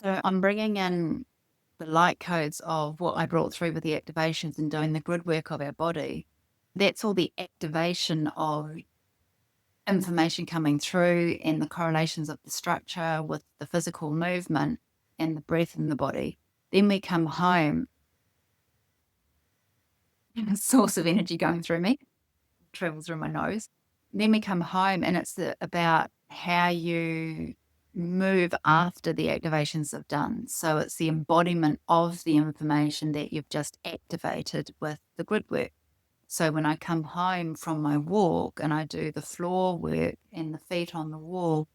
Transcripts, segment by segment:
So I'm bringing in the light codes of what I brought through with the activations and doing the grid work of our body. That's all the activation of information coming through and the correlations of the structure with the physical movement and the breath in the body. Then we come home, a source of energy going through me, travels through my nose. Then we come home and it's about how you move after the activations have done. So it's the embodiment of the information that you've just activated with the grid work. So when I come home from my walk and I do the floor work and the feet on the wall,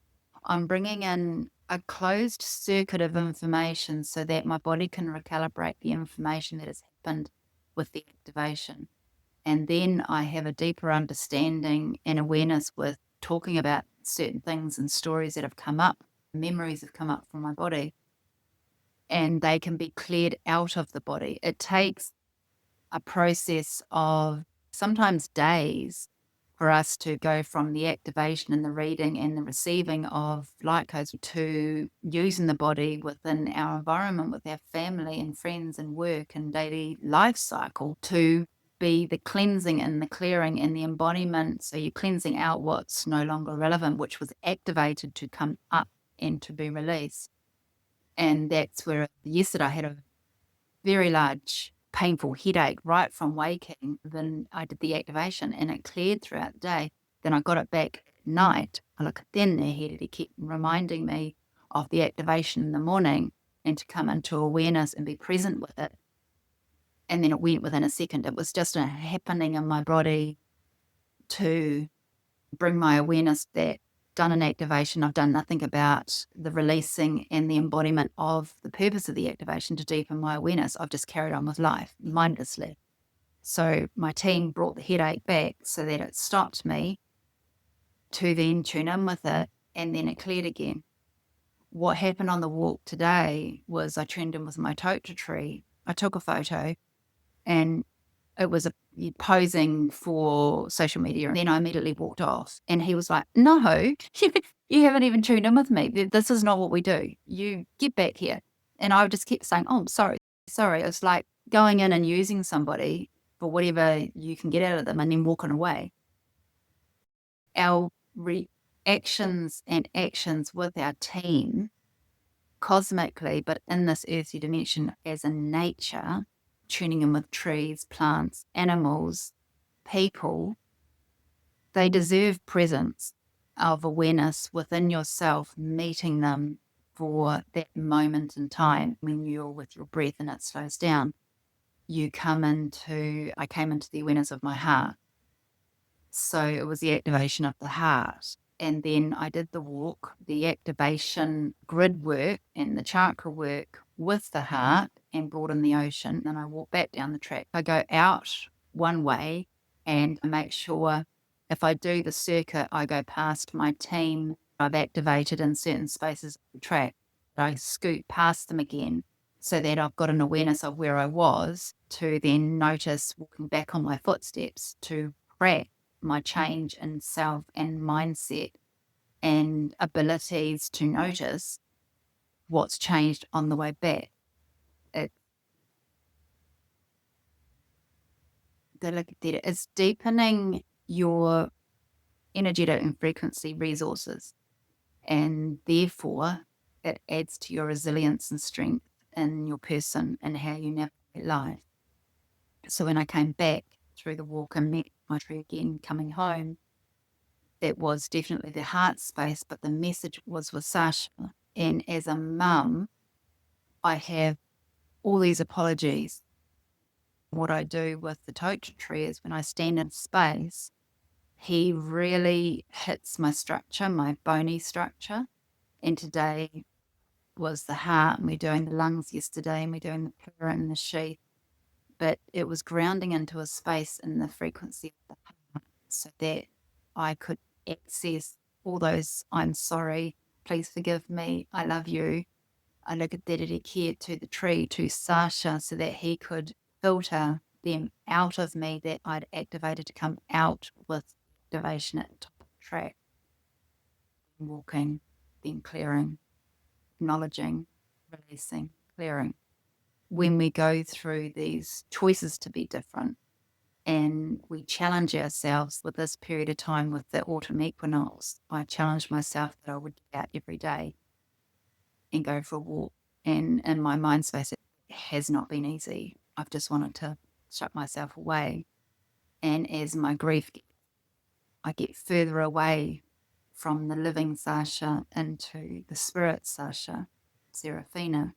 I'm bringing in a closed circuit of information so that my body can recalibrate the information that has happened with the activation. And then I have a deeper understanding and awareness with talking about certain things and stories that have come up, memories have come up from my body, and they can be cleared out of the body. It takes a process of sometimes days for us to go from the activation and the reading and the receiving of light codes to using the body within our environment with our family and friends and work and daily life cycle to be the cleansing and the clearing and the embodiment. So you're cleansing out what's no longer relevant, which was activated to come up and to be released. And that's where yesterday I had a very large painful headache right from waking. Then I did the activation and it cleared throughout the day. Then I got it back at night. I look then the head, he kept reminding me of the activation in the morning and to come into awareness and be present with it. And then it went within a second. It was just a happening in my body to bring my awareness that done an activation. I've done nothing about the releasing and the embodiment of the purpose of the activation to deepen my awareness. I've just carried on with life mindlessly. So my team brought the headache back so that it stopped me to then tune in with it, and then it cleared again. What happened on the walk today was I tuned in with my tocha tree. I took a photo and it was posing for social media. And then I immediately walked off. And he was like, no, you haven't even tuned in with me. This is not what we do. You get back here. And I just kept saying, oh, I'm sorry. It's like going in and using somebody for whatever you can get out of them and then walking away. Our reactions and actions with our team cosmically, but in this earthy dimension as in nature, tuning in with trees, plants, animals, people, they deserve presence of awareness within yourself, meeting them for that moment in time when you're with your breath and it slows down. I came into the awareness of my heart. So it was the activation of the heart. And then I did the walk, the activation grid work and the chakra work with the heart and brought in the ocean. Then I walk back down the track. I go out one way and I make sure if I do the circuit, I go past my team I've activated in certain spaces of the track. I scoot past them again so that I've got an awareness of where I was to then notice walking back on my footsteps to track my change in self and mindset and abilities to notice what's changed on the way back. It's deepening your energetic and frequency resources, and therefore it adds to your resilience and strength in your person and how you navigate life. So when I came back through the walk and met my tree again coming home, it was definitely the heart space, but the message was with Sacha. And as a mum, I have all these apologies. What I do with the tocha tree is when I stand in space, he really hits my structure, my bony structure. And today was the heart, and we're doing the lungs yesterday, and we're doing the purr and the sheath. But it was grounding into a space in the frequency of the heart so that I could access all those I'm sorry, please forgive me, I love you. I look at that care to the tree, to Sacha, so that he could filter them out of me that I'd activated to come out with activation at the top of the track. Walking, then clearing, acknowledging, releasing, clearing. When we go through these choices to be different and we challenge ourselves with this period of time with the autumn equinox, I challenged myself that I would get out every day and go for a walk. And in my mind space, it has not been easy. I've just wanted to shut myself away. And as my grief, I get further away from the living Sacha into the spirit Sacha, Seraphina,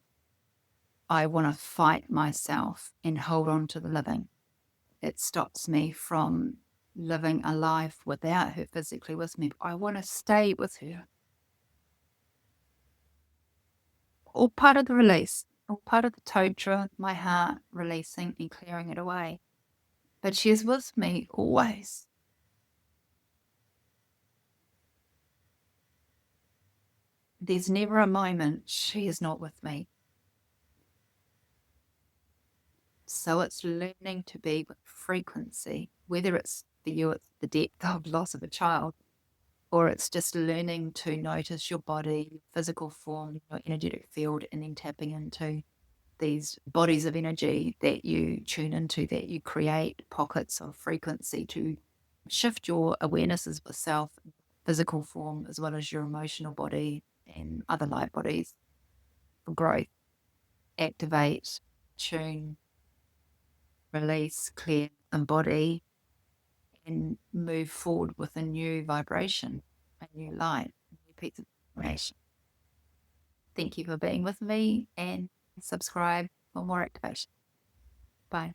I want to fight myself and hold on to the living. It stops me from living a life without her physically with me. I want to stay with her. All part of the release, all part of the Torora, my heart releasing and clearing it away. But she is with me always. There's never a moment she is not with me. So it's learning to be with frequency, whether it's for you, it's the depth of loss of a child, or it's just learning to notice your body, your physical form, your energetic field, and then tapping into these bodies of energy that you tune into, that you create pockets of frequency to shift your awarenesses with self, physical form, as well as your emotional body and other light bodies for growth. Activate, tune, release, clear, embody, and move forward with a new vibration, a new light, a new piece of information. Thank you for being with me and subscribe for more activation. Bye.